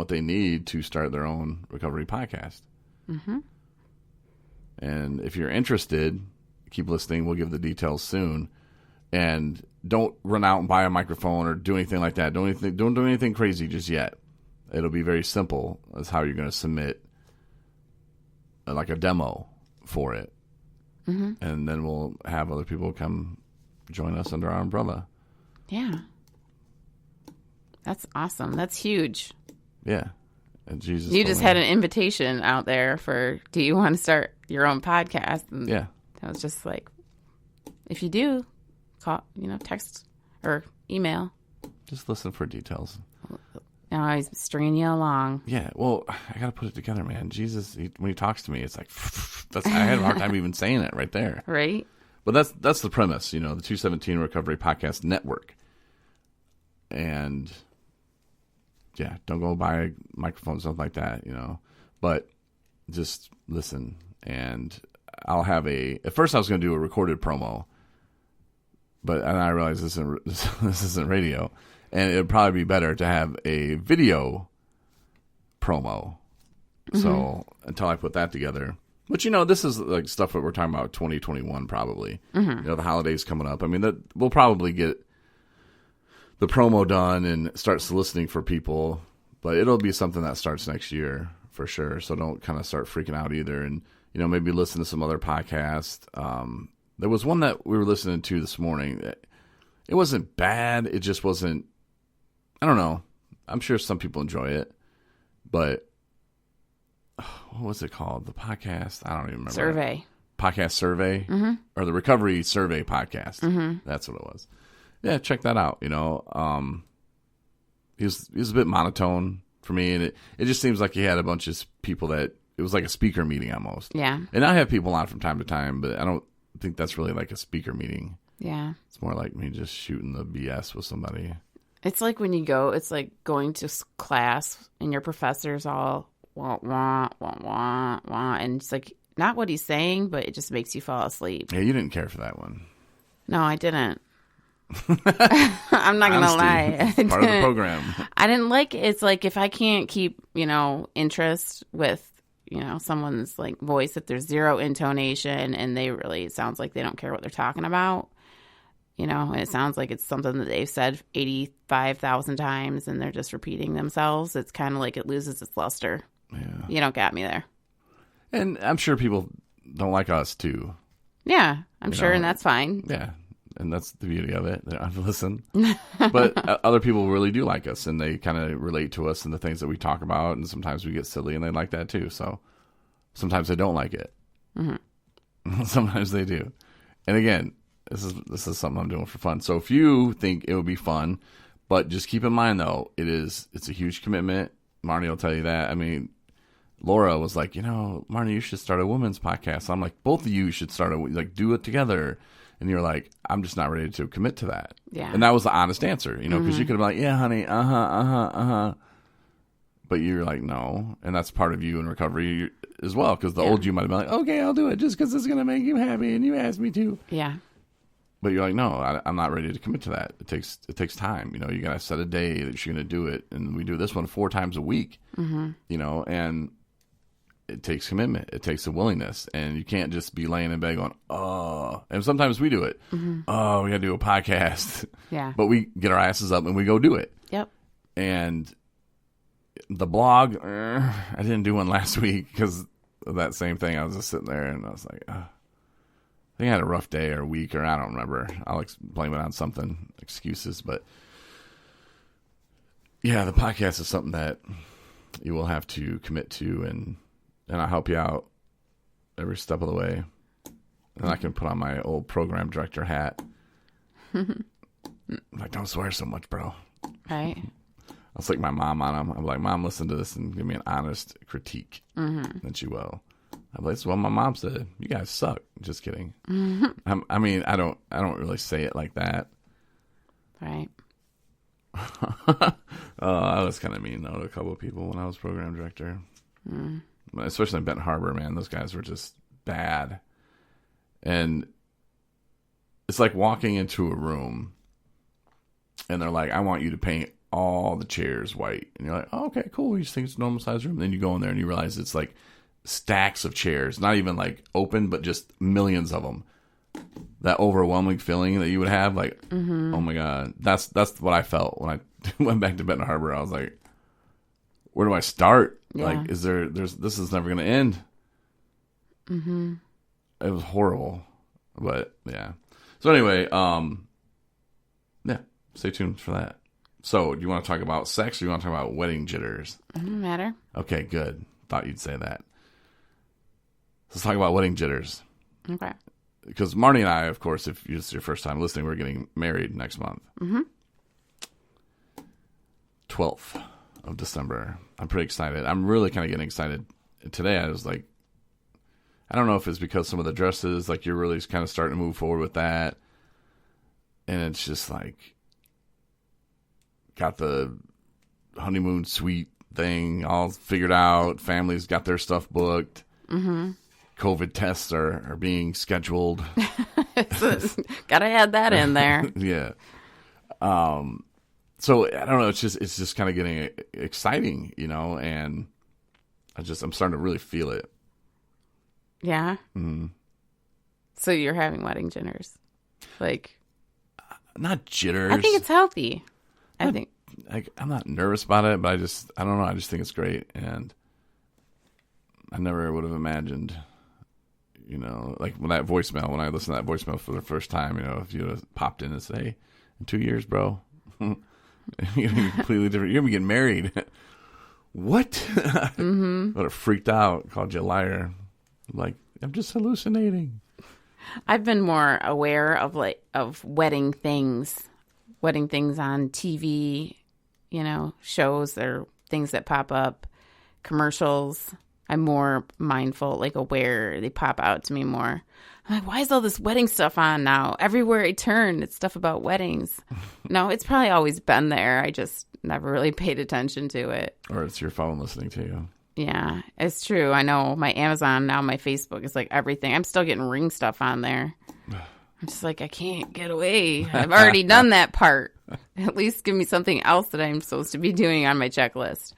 what they need to start their own recovery podcast. Mm-hmm. And if you're interested, keep listening. We'll give the details soon. And don't run out and buy a microphone or do anything like that. Don't do anything crazy just yet. It'll be very simple as how you're going to submit like a demo for it. Mm-hmm. And then we'll have other people come join us under our umbrella. Yeah. That's awesome. That's huge. Yeah. And Jesus. You just had an invitation out there for, do you want to start your own podcast? And yeah. I was just like, if you do, call, text or email. Just listen for details. Now he's stringing you along. Yeah. Well, I got to put it together, man. Jesus, when he talks to me, it's like, I had a hard time even saying it right there. Right. But that's the premise, the 217 Recovery Podcast Network. And yeah, don't go buy microphones, stuff like that, But just listen. And I'll have at first I was going to do a recorded promo. And I realized this isn't radio. And it would probably be better to have a video promo. Mm-hmm. So until I put that together. But, this is like stuff that we're talking about 2021 probably. Mm-hmm. The holidays coming up. I mean, we'll probably get the promo done and start soliciting for people. But it'll be something that starts next year for sure. So don't kind of start freaking out either. And, maybe listen to some other podcasts. There was one that we were listening to this morning. It wasn't bad. It just wasn't, I don't know. I'm sure some people enjoy it. But what was it called? The podcast? I don't even remember. Survey. Podcast Survey? Mm-hmm. Or the Recovery Survey Podcast. Mm-hmm. That's what it was. Yeah, check that out. He was a bit monotone for me. And it just seems like he had a bunch of people that, it was like a speaker meeting almost. Yeah. And I have people on from time to time, but I don't think that's really like a speaker meeting. Yeah. It's more like me just shooting the BS with somebody. It's like when it's like going to class and your professor's all wah, wah, wah, wah, wah. And it's like not what he's saying, but it just makes you fall asleep. Yeah, you didn't care for that one. No, I didn't. I'm not going to lie. Part of the program. I didn't like it. It's like if I can't keep, interest with, someone's like voice, if there's zero intonation and it sounds like they don't care what they're talking about, and it sounds like it's something that they've said 85,000 times and they're just repeating themselves. It's kind of like it loses its luster. Yeah. You don't got me there. And I'm sure people don't like us too. Yeah, I'm sure. And that's fine. Yeah. And that's the beauty of it. They don't have to listen. But other people really do like us, and they kind of relate to us and the things that we talk about, and sometimes we get silly, and they like that too. So sometimes they don't like it. Mm-hmm. Sometimes they do. And again, this is something I'm doing for fun. So if you think it would be fun, but just keep in mind, though, it's a huge commitment. Marnie will tell you that. I mean, Laura was like, Marnie, you should start a women's podcast. I'm like, both of you should do it together. And you're like, I'm just not ready to commit to that. Yeah. And that was the honest answer, because you could have been like, yeah, honey, But you're like, no. And that's part of you in recovery as well, because the old you might have been like, okay, I'll do it just because it's going to make you happy and you asked me to. Yeah. But you're like, no, I'm not ready to commit to that. It takes time. You got to set a day that you're going to do it. And we do this one 4 times a week, and it takes commitment. It takes a willingness. And you can't just be laying in bed going, oh. And sometimes we do it. Mm-hmm. Oh, we got to do a podcast. Yeah. But we get our asses up and we go do it. Yep. And the blog, I didn't do one last week because of that same thing. I was just sitting there and I was like, I think I had a rough day or week, or I don't remember. I'll blame it on something, excuses. But yeah, the podcast is something that you will have to commit to, and I'll help you out every step of the way. And I can put on my old program director hat. Like, don't swear so much, bro. Right. I'll stick my mom on him. I'm like, Mom, listen to this and give me an honest critique. Mm-hmm. Then she will. I'm like, this is what my mom said. You guys suck. Just kidding. Mm-hmm. I mean, I don't really say it like that. Right. I was kind of mean though to a couple of people when I was program director. Mm. Especially in Benton Harbor, man. Those guys were just bad. And it's like walking into a room and they're like, I want you to paint all the chairs white. And you're like, oh, okay, cool. You just think it's a normal size room. Then you go in there and you realize it's like stacks of chairs, not even like open, but just millions of them. That overwhelming feeling that you would have, like, oh my God, that's what I felt when I went back to Benton Harbor. I was like, where do I start? Yeah. Like, this is never going to end. Mm-hmm. It was horrible, but yeah. So anyway, yeah, stay tuned for that. So, do you want to talk about sex, or do you want to talk about wedding jitters? Doesn't matter. Okay, good. Thought you'd say that. Let's talk about wedding jitters. Okay. Because Marnie and I, of course, if it's your first time listening, we're getting married next month. 12th of December. I'm pretty excited. I'm really kind of getting excited. Today I was like, I don't know if it's because some of the dresses, like you're really kind of starting to move forward with that. And it's just like, got the honeymoon suite thing all figured out. Families got their stuff booked. Mm-hmm. COVID tests are being scheduled. Gotta add that in there. Yeah. So I don't know. It's just kind of getting exciting, and I'm starting to really feel it. Yeah. Mm-hmm. So you're having wedding jitters, like not jitters. I think it's healthy. I'm not nervous about it, but I don't know. I just think it's great, and I never would have imagined. Like when I listened to that voicemail for the first time, if you would have popped in and said, hey, in 2 years, bro, you're going to be completely different. You're going to be getting married. What? Mm-hmm. I would have freaked out, called you a liar. Like, I'm just hallucinating. I've been more aware of wedding things on TV, shows or things that pop up, commercials. I'm more mindful, aware. They pop out to me more. I'm like, why is all this wedding stuff on now? Everywhere I turn, it's stuff about weddings. No, it's probably always been there. I just never really paid attention to it. Or it's your phone listening to you. Yeah, it's true. I know my Amazon, now my Facebook is like everything. I'm still getting ring stuff on there. I'm just like, I can't get away. I've already done that part. At least give me something else that I'm supposed to be doing on my checklist.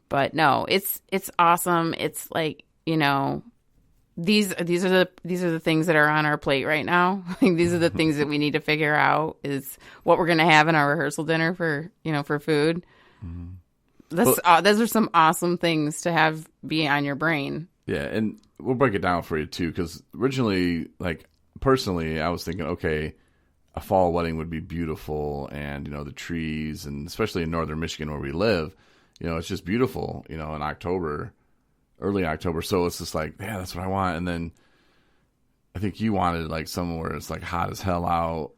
But no, it's awesome. It's like, these are the things that are on our plate right now. These are the things that we need to figure out is what we're going to have in our rehearsal dinner for food. Mm-hmm. Those are some awesome things to have be on your brain. Yeah, and we'll break it down for you too, because originally, personally, I was thinking, okay, a fall wedding would be beautiful, and the trees, and especially in northern Michigan where we live. It's just beautiful, in October, early October. So it's just like, yeah, that's what I want. And then I think you wanted somewhere where it's hot as hell out,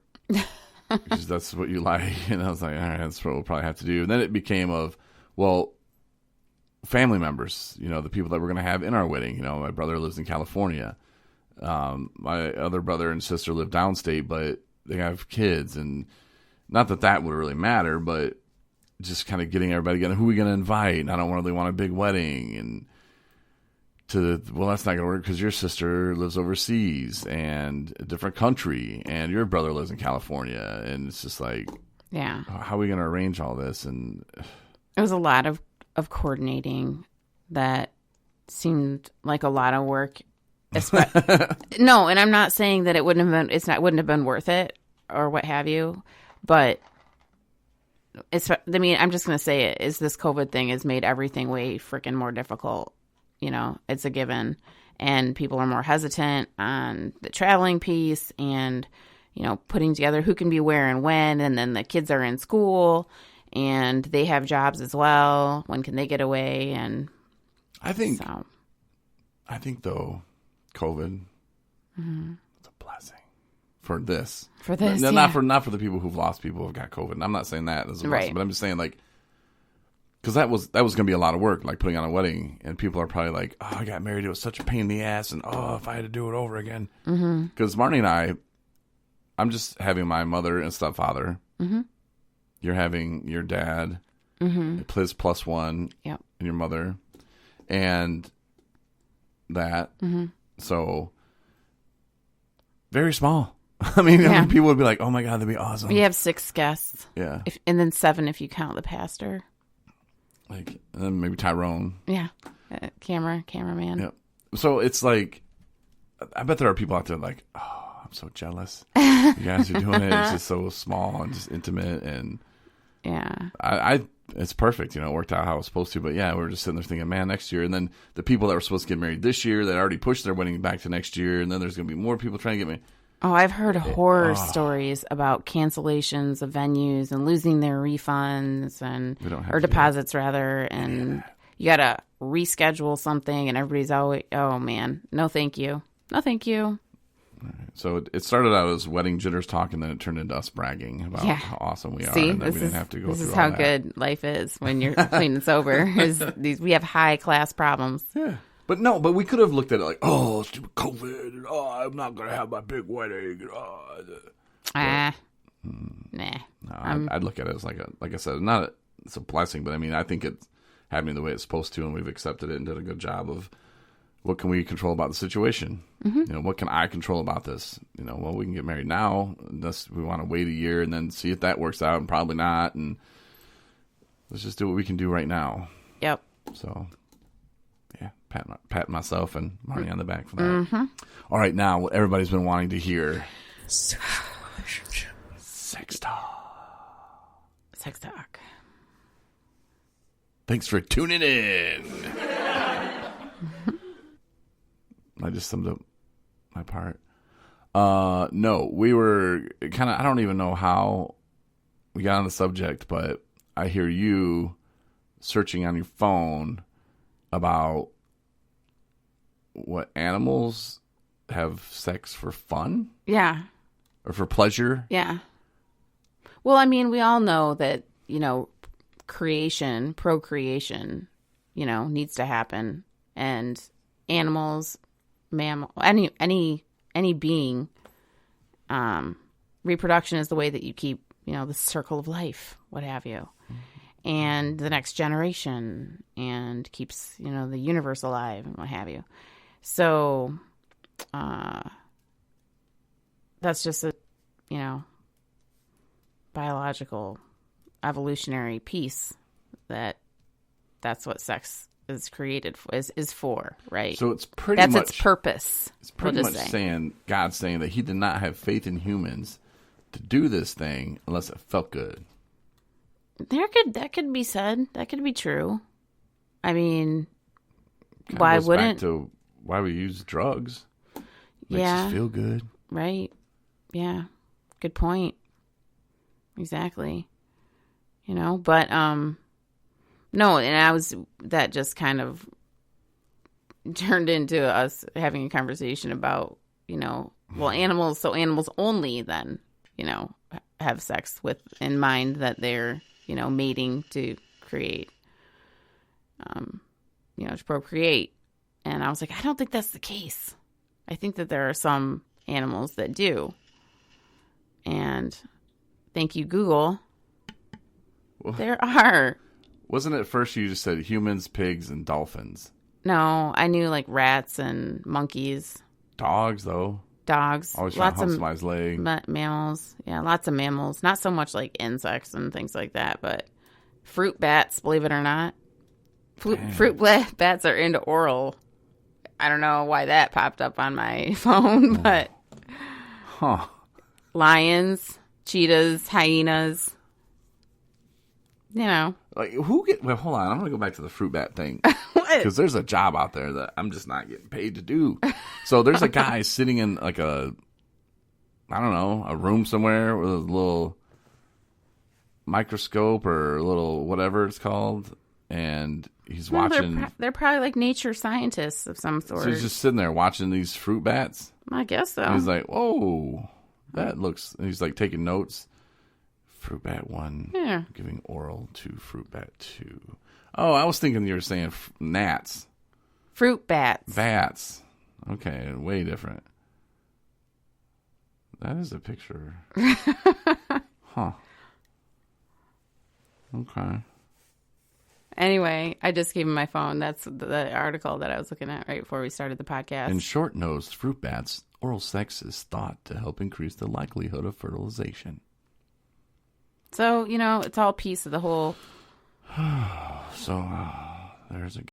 because that's what you like. And I was like, all right, that's what we'll probably have to do. And then it became family members, the people that we're going to have in our wedding. My brother lives in California. My other brother and sister live downstate, but they have kids. And not that would really matter, but just kind of getting everybody together. Who are we going to invite? And I don't really want a big wedding. And that's not going to work because your sister lives overseas and a different country, and your brother lives in California. And it's just like, yeah, how are we going to arrange all this? And it was a lot of coordinating that seemed like a lot of work. No, and I'm not saying that it wouldn't have been worth it or what have you, but I'm just going to say it is this COVID thing has made everything way freaking more difficult. It's a given, and people are more hesitant on the traveling piece and, putting together who can be where and when. And then the kids are in school and they have jobs as well. When can they get away? And I think though, COVID, mm-hmm. it's a blessing. For this, yeah. not for the people who've lost people who've got COVID. And I'm not saying that as a right. lesson, but I'm just saying because that was going to be a lot of work, putting on a wedding, and people are probably like, oh, I got married, it was such a pain in the ass, and if I had to do it over again, because Marnie and I'm just having my mother and stepfather. Mm-hmm. You're having your dad, plus one, yep. and your mother, and that. Mm-hmm. So very small. I mean, how many people would be like, "Oh my god, that'd be awesome." We have 6 guests. Yeah, and then 7 if you count the pastor. Like, and then maybe Tyrone. Yeah, cameraman. Yep. So it's like, I bet there are people out there like, "Oh, I'm so jealous. You guys are doing it. It's just so small and just intimate." And I it's perfect. You know, it worked out how it was supposed to. But yeah, we were just sitting there thinking, man, next year. And then the people that were supposed to get married this year that already pushed their wedding back to next year. And then there's going to be more people trying to get married. Oh, I've heard horror stories about cancellations of venues and losing their refunds or deposits rather, and you got to reschedule something, and everybody's always, oh man, no thank you. So it started out as wedding jitters talk, and then it turned into us bragging about how awesome we are, and that we didn't have to go through all that. This is how good life is when you're clean and sober. We have high class problems. Yeah. But we could have looked at it like, oh, stupid COVID, and, oh, I'm not going to have my big wedding. Nah. No, I'd look at it as like I said, it's a blessing, but I mean, I think it's happening the way it's supposed to, and we've accepted it and did a good job of what can we control about the situation? Mm-hmm. You know, what can I control about this? You know, well, we can get married now, unless we want to wait a year and then see if that works out, and probably not, and let's just do what we can do right now. Yep. So... yeah, pat myself and Marnie on the back for that. Mm-hmm. All right, now what everybody's been wanting to hear. Sex talk. Thanks for tuning in. I just summed up my part. No, we were kind of, I don't even know how we got on the subject, but I hear you searching on your phone about what animals have sex for fun? Yeah. Or for pleasure? Yeah. Well, I mean, we all know that, you know, procreation, you know, needs to happen. And animals, any being, reproduction is the way that you keep, you know, the circle of life, what have you. And the next generation, and keeps, you know, the universe alive and what have you. So that's just a, you know, biological evolutionary piece that's what sex is created for, is for, right? So it's pretty that's much its purpose. It's pretty much saying God saying that he did not have faith in humans to do this thing unless it felt good. That could be said. That could be true. I mean, why wouldn't? Back to why we use drugs. Makes us feel good. Right. Yeah. Good point. Exactly. You know, but no, and that just kind of turned into us having a conversation about, you know, well, animals only then, you know, have sex with in mind that they're, you know, mating to create, you know, to procreate. And I was like, I don't think that's the case. I think that there are some animals that do. And thank you, Google. Well, there are. Wasn't it first you just said humans, pigs, and dolphins? No, I knew like rats and monkeys. Dogs, though. Dogs. Always trying to hump somebody's leg. Mammals. Yeah, lots of mammals. Not so much like insects and things like that, but fruit bats, believe it or not. Fruit bats are into oral. I don't know why that popped up on my phone, but... Huh. Lions, cheetahs, hyenas. You know. Like, well, hold on. I'm going to go back to the fruit bat thing. What? Because there's a job out there that I'm just not getting paid to do. So there's a guy sitting in like a room somewhere with a little microscope or a little whatever it's called. And he's watching. They're probably like nature scientists of some sort. So he's just sitting there watching these fruit bats. I guess so. And he's like, whoa, that looks. And he's like taking notes. Fruit bat 1, giving oral to fruit bat 2. Oh, I was thinking you were saying gnats. Fruit bats. Bats. Okay, way different. That is a picture. Huh. Okay. Anyway, I just gave him my phone. That's the article that I was looking at right before we started the podcast. And short-nosed fruit bats Oral sex is thought to help increase the likelihood of fertilization. So, it's all piece of the whole. So, there's a